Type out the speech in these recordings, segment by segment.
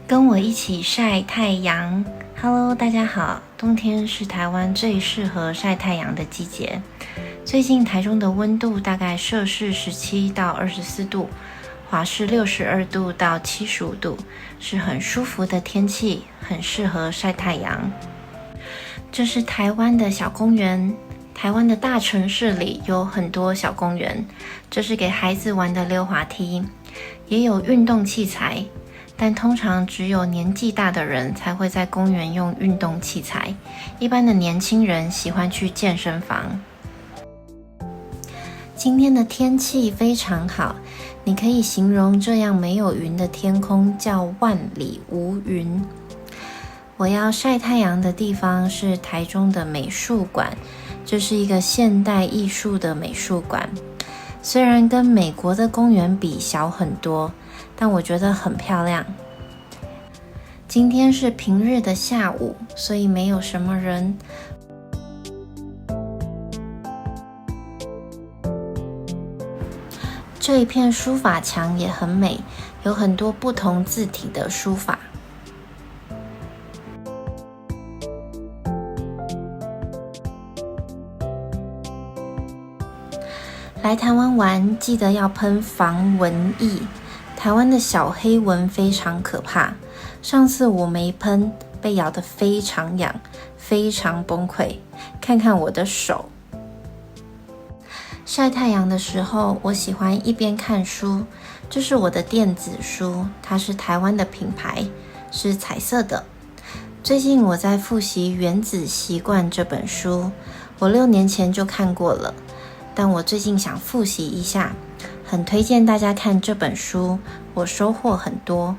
跟我一起晒太阳。Hello， 大家好。冬天是台湾最适合晒太阳的季节。最近台中的温度大概摄氏17到24度，华氏62度到75度，是很舒服的天气，很适合晒太阳。这是台湾的小公园。台湾的大城市里有很多小公园，这是给孩子玩的溜滑梯，也有运动器材，但通常只有年纪大的人才会在公园用运动器材，一般的年轻人喜欢去健身房。今天的天气非常好，你可以形容这样没有云的天空叫万里无云。我要晒太阳的地方是台中的美术馆，这是一个现代艺术的美术馆，虽然跟美国的公园比小很多，但我觉得很漂亮。今天是平日的下午，所以没有什么人。这一片书法墙也很美，有很多不同字体的书法。来台湾玩，记得要喷防蚊液。台湾的小黑蚊非常可怕，上次我没喷，被咬得非常痒，非常崩溃。看看我的手。晒太阳的时候，我喜欢一边看书，这是我的电子书，它是台湾的品牌，是彩色的。最近我在复习《原子习惯》这本书，我6年前就看过了，但我最近想复习一下，很推荐大家看这本书，我收获很多。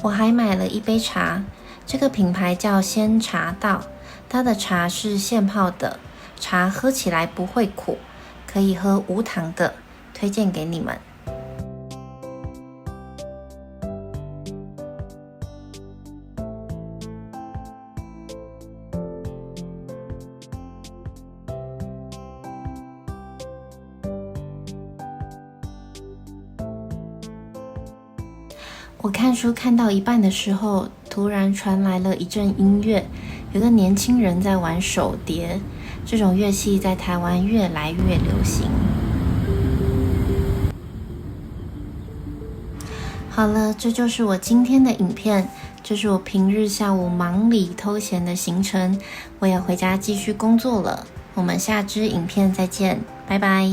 我还买了一杯茶，这个品牌叫仙茶道，它的茶是现泡的，茶喝起来不会苦，可以喝无糖的，推荐给你们。我看书看到一半的时候，突然传来了一阵音乐，有个年轻人在玩手碟，这种乐器在台湾越来越流行。好了，这就是我今天的影片，这是我平日下午忙里偷闲的行程，我要回家继续工作了。我们下支影片再见，拜拜。